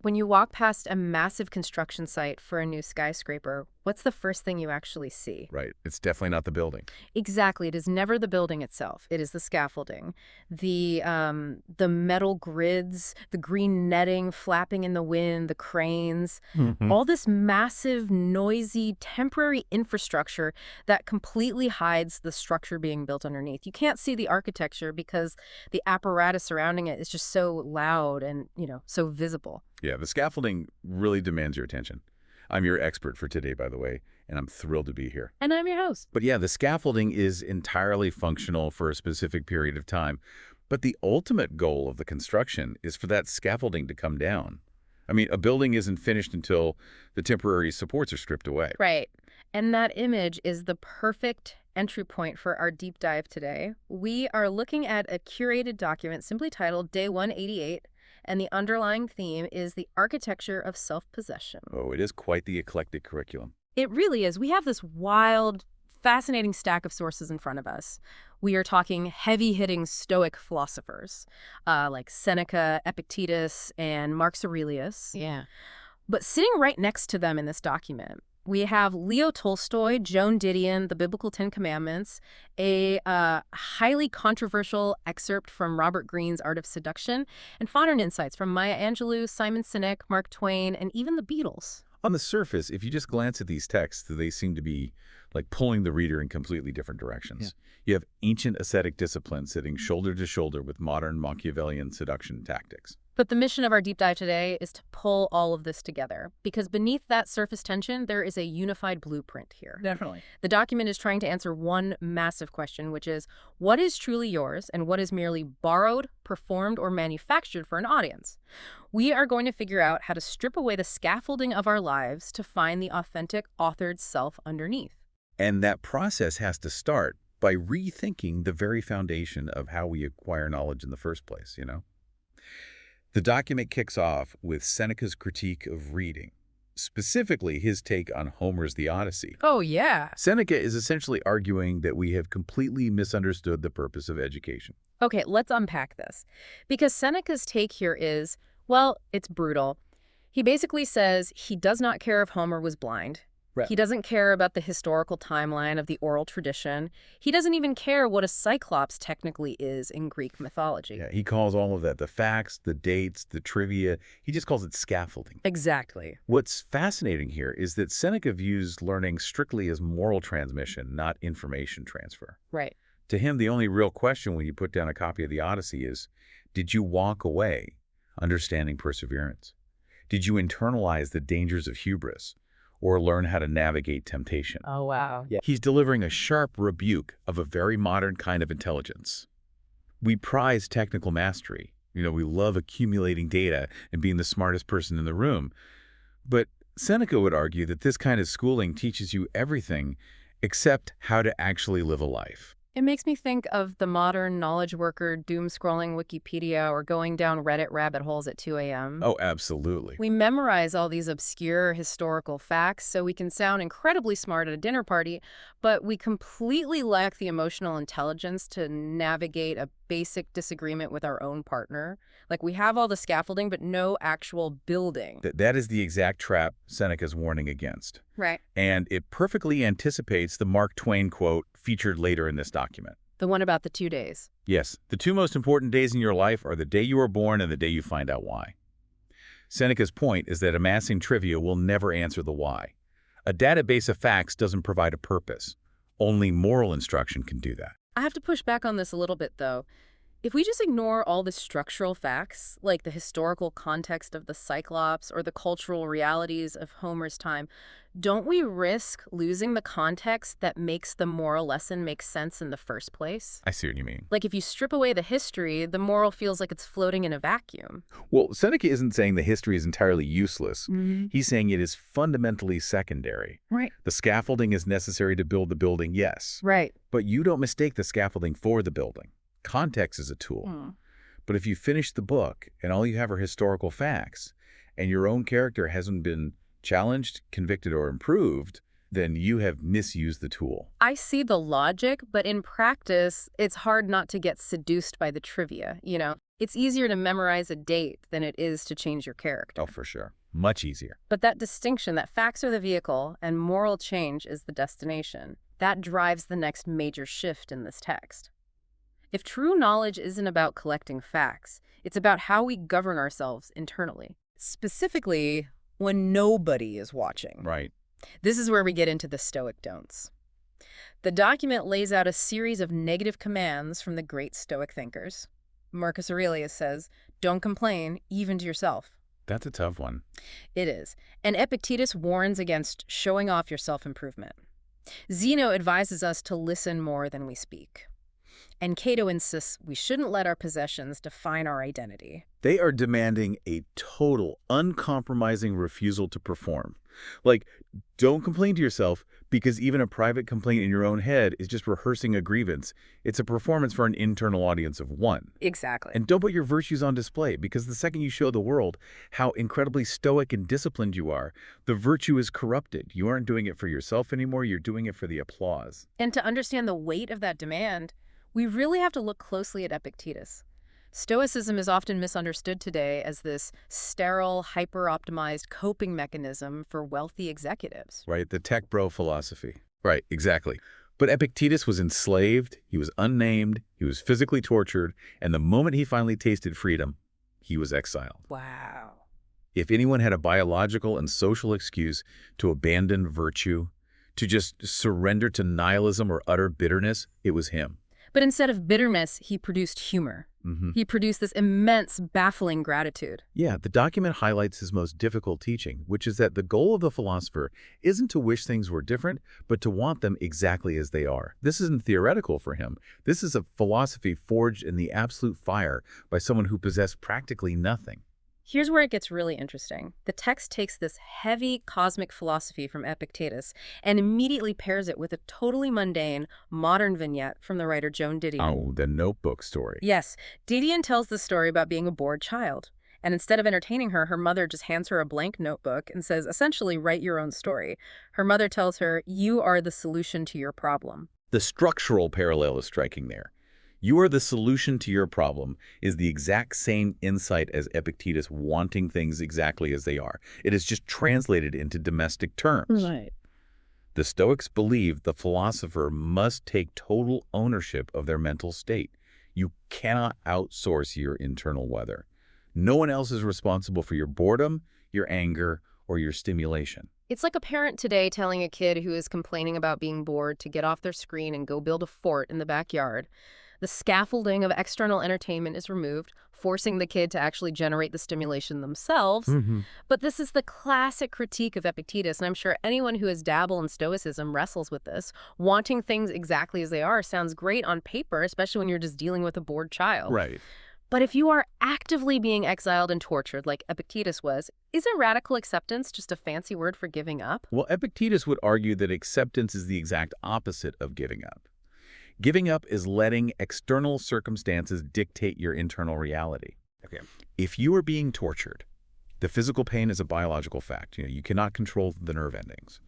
When you walk past a massive construction site for a new skyscraper, what's the first thing you actually see? Right. It's definitely not the building. Exactly. It is never the building itself. It is the scaffolding, the metal grids, the green netting flapping in the wind, the cranes, Hmm. all this massive, noisy, temporary infrastructure that completely hides the structure being built underneath. You can't see the architecture because the apparatus surrounding it is just so loud and, so visible. Yeah, the scaffolding really demands your attention. I'm your expert for today, by the way, and I'm thrilled to be here. And I'm your host. But yeah, the scaffolding is entirely functional for a specific period of time. But the ultimate goal of the construction is for that scaffolding to come down. I mean, a building isn't finished until the temporary supports are stripped away. Right. And that image is the perfect entry point for our deep dive today. We are looking at a curated document simply titled Day 188, and the underlying theme is the architecture of self-possession. Oh, it is quite the eclectic curriculum. It really is. We have this wild, fascinating stack of sources in front of us. We are talking heavy-hitting Stoic philosophers like Seneca, Epictetus, and Marcus Aurelius. Yeah. But sitting right next to them in this document, we have Leo Tolstoy, Joan Didion, The Biblical Ten Commandments, a highly controversial excerpt from Robert Greene's Art of Seduction, and modern insights from Maya Angelou, Simon Sinek, Mark Twain, and even the Beatles. On the surface, if you just glance at these texts, they seem to be like pulling the reader in completely different directions. Yeah. You have ancient ascetic discipline sitting shoulder to shoulder with modern Machiavellian seduction tactics. But the mission of our deep dive today is to pull all of this together, because beneath that surface tension, there is a unified blueprint here. Definitely. The document is trying to answer one massive question, which is, what is truly yours and what is merely borrowed, performed, or manufactured for an audience? We are going to figure out how to strip away the scaffolding of our lives to find the authentic, authored self underneath. And that process has to start by rethinking the very foundation of how we acquire knowledge in the first place, The document kicks off with Seneca's critique of reading, specifically his take on Homer's The Odyssey. Oh, yeah. Seneca is essentially arguing that we have completely misunderstood the purpose of education. Okay, let's unpack this. Because Seneca's take here is, well, it's brutal. He basically says he does not care if Homer was blind. Right. He doesn't care about the historical timeline of the oral tradition. He doesn't even care what a cyclops technically is in Greek mythology. Yeah, he calls all of that the facts, the dates, the trivia. He just calls it scaffolding. Exactly. What's fascinating here is that Seneca views learning strictly as moral transmission, not information transfer. Right. To him, the only real question when you put down a copy of the Odyssey is, did you walk away understanding perseverance? Did you internalize the dangers of hubris? Or learn how to navigate temptation? Oh, wow. Yeah. He's delivering a sharp rebuke of a very modern kind of intelligence. We prize technical mastery. We love accumulating data and being the smartest person in the room. But Seneca would argue that this kind of schooling teaches you everything except how to actually live a life. It makes me think of the modern knowledge worker doom-scrolling Wikipedia or going down Reddit rabbit holes at 2 a.m. Oh, absolutely. We memorize all these obscure historical facts so we can sound incredibly smart at a dinner party, but we completely lack the emotional intelligence to navigate a basic disagreement with our own partner. Like, we have all the scaffolding, but no actual building. That is the exact trap Seneca's warning against. Right. And it perfectly anticipates the Mark Twain quote featured later in this document. The one about the 2 days. Yes, the two most important days in your life are the day you were born and the day you find out why. Seneca's point is that amassing trivia will never answer the why. A database of facts doesn't provide a purpose. Only moral instruction can do that. I have to push back on this a little bit, though. If we just ignore all the structural facts, like the historical context of the Cyclops or the cultural realities of Homer's time, don't we risk losing the context that makes the moral lesson make sense in the first place? I see what you mean. Like, if you strip away the history, the moral feels like it's floating in a vacuum. Well, Seneca isn't saying the history is entirely useless. Mm-hmm. He's saying it is fundamentally secondary. Right. The scaffolding is necessary to build the building, yes. Right. But you don't mistake the scaffolding for the building. Context is a tool. But if you finish the book and all you have are historical facts and your own character hasn't been challenged, convicted, or improved, then you have misused the tool. I see the logic, but in practice, it's hard not to get seduced by the trivia, It's easier to memorize a date than it is to change your character. Oh, for sure. Much easier. But that distinction, that facts are the vehicle and moral change is the destination, that drives the next major shift in this text. If true knowledge isn't about collecting facts, it's about how we govern ourselves internally. Specifically, when nobody is watching. Right. This is where we get into the Stoic don'ts. The document lays out a series of negative commands from the great Stoic thinkers. Marcus Aurelius says, don't complain, even to yourself. That's a tough one. It is. And Epictetus warns against showing off your self-improvement. Zeno advises us to listen more than we speak. And Cato insists we shouldn't let our possessions define our identity. They are demanding a total, uncompromising refusal to perform. Like, don't complain to yourself, because even a private complaint in your own head is just rehearsing a grievance. It's a performance for an internal audience of one. Exactly. And don't put your virtues on display, because the second you show the world how incredibly stoic and disciplined you are, the virtue is corrupted. You aren't doing it for yourself anymore. You're doing it for the applause. And to understand the weight of that demand, we really have to look closely at Epictetus. Stoicism is often misunderstood today as this sterile, hyper-optimized coping mechanism for wealthy executives. Right? The tech bro philosophy. Right, exactly. But Epictetus was enslaved, he was unnamed, he was physically tortured, and the moment he finally tasted freedom, he was exiled. Wow. If anyone had a biological and social excuse to abandon virtue, to just surrender to nihilism or utter bitterness, it was him. But instead of bitterness, he produced humor. He produced this immense, baffling gratitude. Yeah, the document highlights his most difficult teaching, which is that the goal of the philosopher isn't to wish things were different, but to want them exactly as they are. This isn't theoretical for him. This is a philosophy forged in the absolute fire by someone who possessed practically nothing. Here's where it gets really interesting. The text takes this heavy cosmic philosophy from Epictetus and immediately pairs it with a totally mundane, modern vignette from the writer Joan Didion. Oh, the Notebook story. Yes, Didion tells the story about being a bored child. And instead of entertaining her, her mother just hands her a blank notebook and says, essentially, write your own story. Her mother tells her, you are the solution to your problem. The structural parallel is striking there. You are the solution to your problem is the exact same insight as Epictetus wanting things exactly as they are. It is just translated into domestic terms. Right. The Stoics believe the philosopher must take total ownership of their mental state. You cannot outsource your internal weather. No one else is responsible for your boredom, your anger, or your stimulation. It's like a parent today telling a kid who is complaining about being bored to get off their screen and go build a fort in the backyard. The scaffolding of external entertainment is removed, forcing the kid to actually generate the stimulation themselves. But this is the classic critique of Epictetus, and I'm sure anyone who has dabbled in Stoicism wrestles with this. Wanting things exactly as they are sounds great on paper, especially when you're just dealing with a bored child. Right. But if you are actively being exiled and tortured like Epictetus was, isn't radical acceptance just a fancy word for giving up? Well, Epictetus would argue that acceptance is the exact opposite of giving up. Giving up is letting external circumstances dictate your internal reality. Okay. If you are being tortured, the physical pain is a biological fact. You cannot control the nerve endings.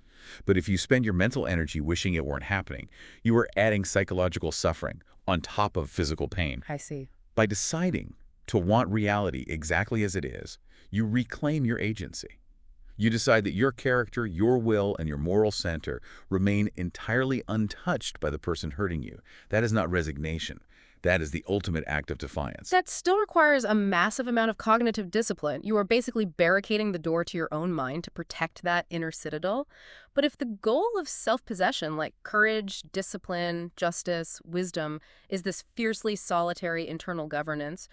But if you spend your mental energy wishing it weren't happening, you are adding psychological suffering on top of physical pain. I see. By deciding to want reality exactly as it is, you reclaim your agency. You decide that your character, your will, and your moral center remain entirely untouched by the person hurting you. That is not resignation. That is the ultimate act of defiance. That still requires a massive amount of cognitive discipline. You are basically barricading the door to your own mind to protect that inner citadel. But if the goal of self-possession, like courage, discipline, justice, wisdom, is this fiercely solitary internal governance,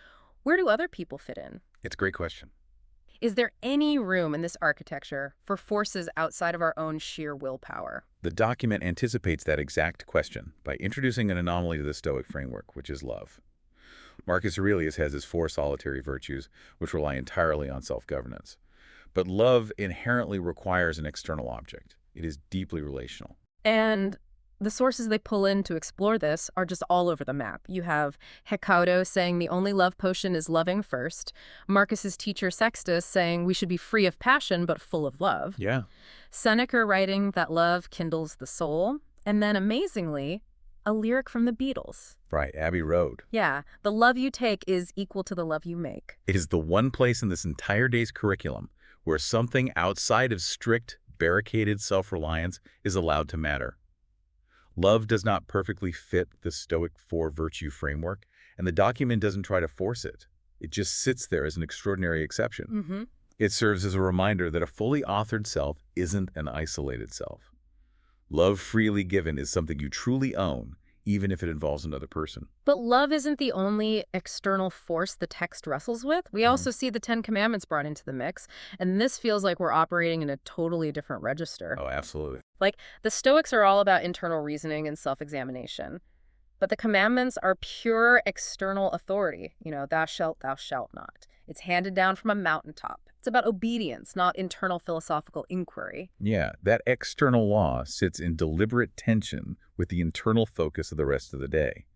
where do other people fit in? It's a great question. Is there any room in this architecture for forces outside of our own sheer willpower? The document anticipates that exact question by introducing an anomaly to the Stoic framework, which is love. Marcus Aurelius has his 4 solitary virtues, which rely entirely on self-governance. But love inherently requires an external object. It is deeply relational. And the sources they pull in to explore this are just all over the map. You have Hecato saying the only love potion is loving first. Marcus's teacher Sextus saying we should be free of passion but full of love. Yeah. Seneca writing that love kindles the soul. And then amazingly, A lyric from the Beatles. Right, Abbey Road. Yeah, the love you take is equal to the love you make. It is the one place in this entire day's curriculum where something outside of strict, barricaded self-reliance is allowed to matter. Love does not perfectly fit the Stoic four-virtue framework, and the document doesn't try to force it. It just sits there as an extraordinary exception. It serves as a reminder that a fully authored self isn't an isolated self. Love freely given is something you truly own, even if it involves another person. But love isn't the only external force the text wrestles with. We also see the Ten Commandments brought into the mix, and this feels like we're operating in a totally different register. Oh, absolutely. Like, the Stoics are all about internal reasoning and self-examination. But the commandments are pure external authority. Thou shalt not. It's handed down from a mountaintop. It's about obedience, not internal philosophical inquiry. Yeah, that external law sits in deliberate tension with the internal focus of the rest of the day.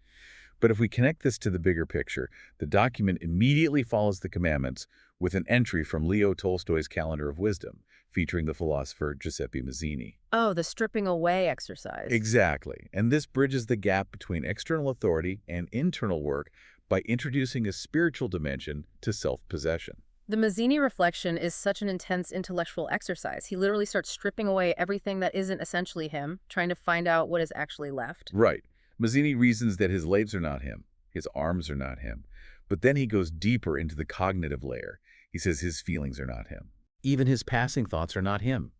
But if we connect this to the bigger picture, the document immediately follows the commandments with an entry from Leo Tolstoy's Calendar of Wisdom, featuring the philosopher Giuseppe Mazzini. Oh, the stripping away exercise. Exactly. And this bridges the gap between external authority and internal work by introducing a spiritual dimension to self-possession. The Mazzini reflection is such an intense intellectual exercise. He literally starts stripping away everything that isn't essentially him, trying to find out what is actually left. Right. Mazzini reasons that his legs are not him, his arms are not him. But then he goes deeper into the cognitive layer. He says his feelings are not him. Even his passing thoughts are not him.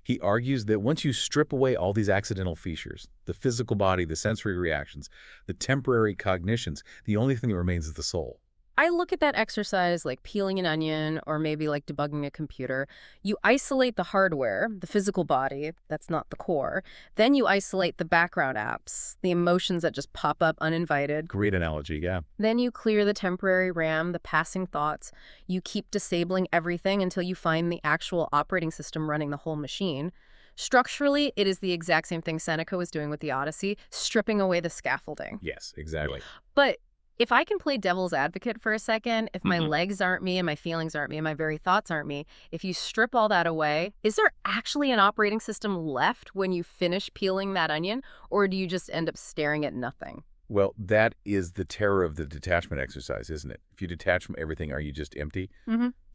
He argues that once you strip away all these accidental features, the physical body, the sensory reactions, the temporary cognitions, the only thing that remains is the soul. I look at that exercise like peeling an onion or maybe like debugging a computer. You isolate the hardware, the physical body, that's not the core. Then you isolate the background apps, the emotions that just pop up uninvited. Great analogy, yeah. Then you clear the temporary RAM, the passing thoughts. You keep disabling everything until you find the actual operating system running the whole machine. Structurally, it is the exact same thing Seneca was doing with the Odyssey, stripping away the scaffolding. Yes, exactly. But if I can play devil's advocate for a second, if my legs aren't me and my feelings aren't me and my very thoughts aren't me, if you strip all that away, is there actually an operating system left when you finish peeling that onion, or do you just end up staring at nothing? Well, that is the terror of the detachment exercise, isn't it? If you detach from everything, are you just empty?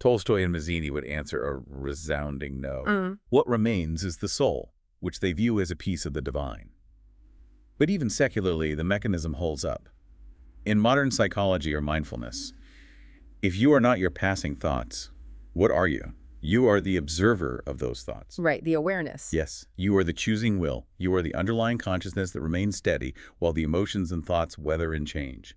Tolstoy and Mazzini would answer a resounding no. What remains is the soul, which they view as a piece of the divine. But even secularly, the mechanism holds up. In modern psychology or mindfulness, if you are not your passing thoughts, what are you? You are the observer of those thoughts. Right, the awareness. Yes, you are the choosing will. You are the underlying consciousness that remains steady while the emotions and thoughts weather and change.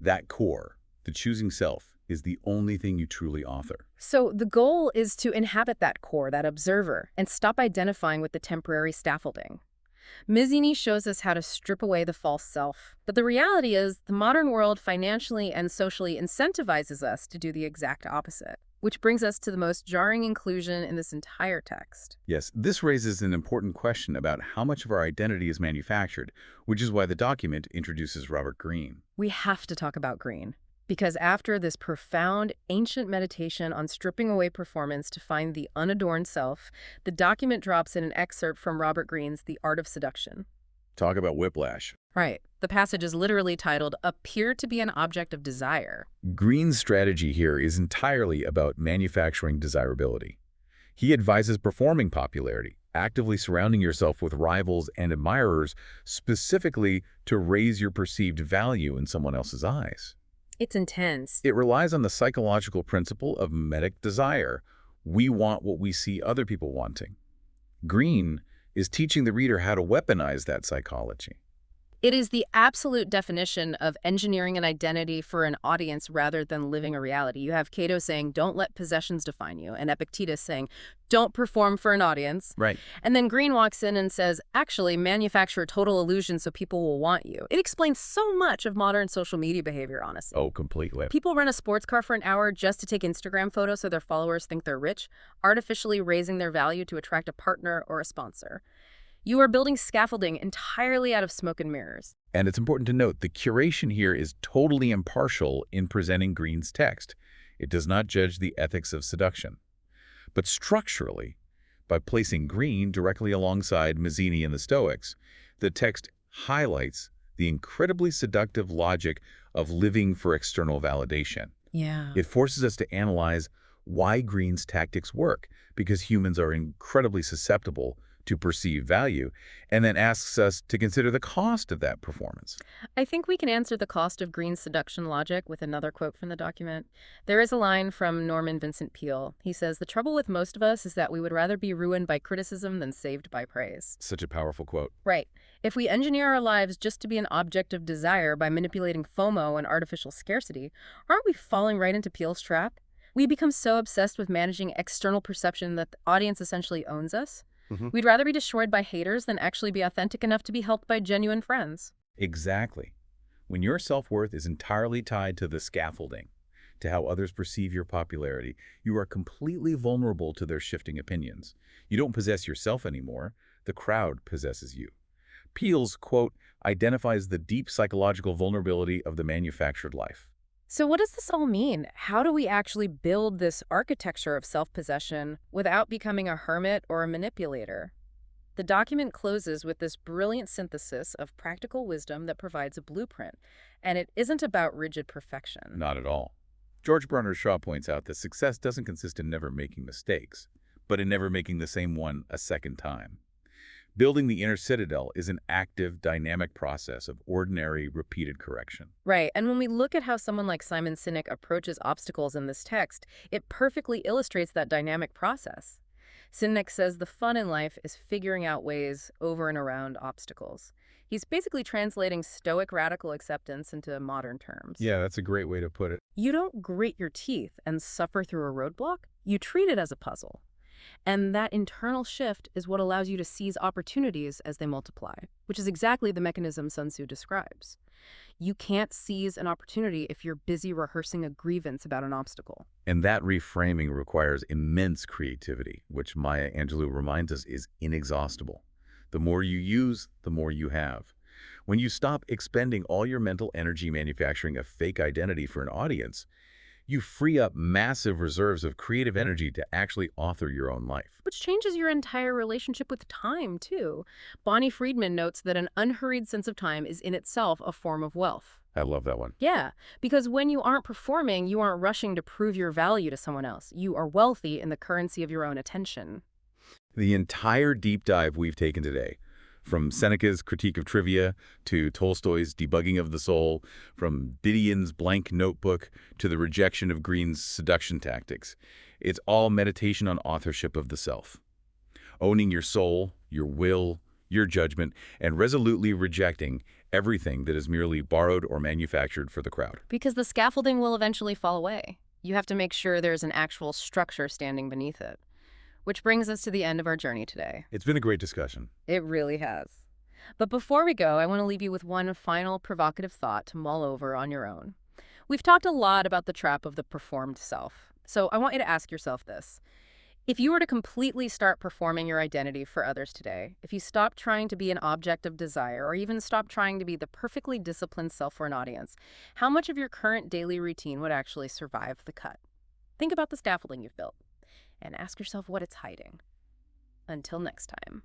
That core, the choosing self, is the only thing you truly author. So the goal is to inhabit that core, that observer, and stop identifying with the temporary scaffolding. Mazzini shows us how to strip away the false self. But the reality is, the modern world financially and socially incentivizes us to do the exact opposite. Which brings us to the most jarring inclusion in this entire text. Yes, this raises an important question about how much of our identity is manufactured, which is why the document introduces Robert Greene. We have to talk about Greene. Because after this profound, ancient meditation on stripping away performance to find the unadorned self, the document drops in an excerpt from Robert Greene's The Art of Seduction. Talk about whiplash. Right. The passage is literally titled, Appear to be an Object of Desire. Greene's strategy here is entirely about manufacturing desirability. He advises performing popularity, actively surrounding yourself with rivals and admirers, specifically to raise your perceived value in someone else's eyes. It's intense. It relies on the psychological principle of mimetic desire. We want what we see other people wanting. Greene is teaching the reader how to weaponize that psychology. It is the absolute definition of engineering an identity for an audience rather than living a reality. You have Cato saying, don't let possessions define you, and Epictetus saying, don't perform for an audience. Right. And then Greene walks in and says, actually, manufacture a total illusion so people will want you. It explains so much of modern social media behavior, honestly. Oh, completely. People rent a sports car for an hour just to take Instagram photos so their followers think they're rich, artificially raising their value to attract a partner or a sponsor. You are building scaffolding entirely out of smoke and mirrors. And it's important to note the curation here is totally impartial in presenting Greene's text. It does not judge the ethics of seduction. But structurally, by placing Greene directly alongside Mazzini and the Stoics, the text highlights the incredibly seductive logic of living for external validation. Yeah. It forces us to analyze why Green's tactics work, because humans are incredibly susceptible to perceived value, and then asks us to consider the cost of that performance. I think we can answer the cost of Green's seduction logic with another quote from the document. There is a line from Norman Vincent Peale. He says, "The trouble with most of us is that we would rather be ruined by criticism than saved by praise." Such a powerful quote. Right. If we engineer our lives just to be an object of desire by manipulating FOMO and artificial scarcity, aren't we falling right into Peele's trap? We become so obsessed with managing external perception that the audience essentially owns us. hmm We'd rather be destroyed by haters than actually be authentic enough to be helped by genuine friends. Exactly. When your self-worth is entirely tied to the scaffolding, to how others perceive your popularity, you are completely vulnerable to their shifting opinions. You don't possess yourself anymore. The crowd possesses you. Peele's quote identifies the deep psychological vulnerability of the manufactured life. So what does this all mean? How do we actually build this architecture of self-possession without becoming a hermit or a manipulator? The document closes with this brilliant synthesis of practical wisdom that provides a blueprint, and it isn't about rigid perfection. Not at all. George Bernard Shaw points out that success doesn't consist in never making mistakes, but in never making the same one a second time. Building the inner citadel is an active, dynamic process of ordinary, repeated correction. Right, and when we look at how someone like Simon Sinek approaches obstacles in this text, it perfectly illustrates that dynamic process. Sinek says the fun in life is figuring out ways over and around obstacles. He's basically translating Stoic radical acceptance into modern terms. Yeah, that's a great way to put it. You don't grit your teeth and suffer through a roadblock. You treat it as a puzzle. And that internal shift is what allows you to seize opportunities as they multiply, which is exactly the mechanism Sun Tzu describes. You can't seize an opportunity if you're busy rehearsing a grievance about an obstacle. And that reframing requires immense creativity, which Maya Angelou reminds us is inexhaustible. The more you use, the more you have. When you stop expending all your mental energy manufacturing a fake identity for an audience, you free up massive reserves of creative energy to actually author your own life. Which changes your entire relationship with time, too. Bonnie Friedman notes that an unhurried sense of time is in itself a form of wealth. I love that one. Yeah, because when you aren't performing, you aren't rushing to prove your value to someone else. You are wealthy in the currency of your own attention. The entire deep dive we've taken today, from Seneca's Critique of Trivia to Tolstoy's Debugging of the Soul, from Didion's Blank Notebook to the rejection of Green's seduction tactics, it's all meditation on authorship of the self. Owning your soul, your will, your judgment, and resolutely rejecting everything that is merely borrowed or manufactured for the crowd. Because the scaffolding will eventually fall away. You have to make sure there's an actual structure standing beneath it. Which brings us to the end of our journey today. It's been a great discussion. It really has. But before we go, I want to leave you with one final provocative thought to mull over on your own. We've talked a lot about the trap of the performed self. So I want you to ask yourself this. If you were to completely start performing your identity for others today, if you stopped trying to be an object of desire or even stopped trying to be the perfectly disciplined self for an audience, how much of your current daily routine would actually survive the cut? Think about the scaffolding you've built and ask yourself what it's hiding. Until next time.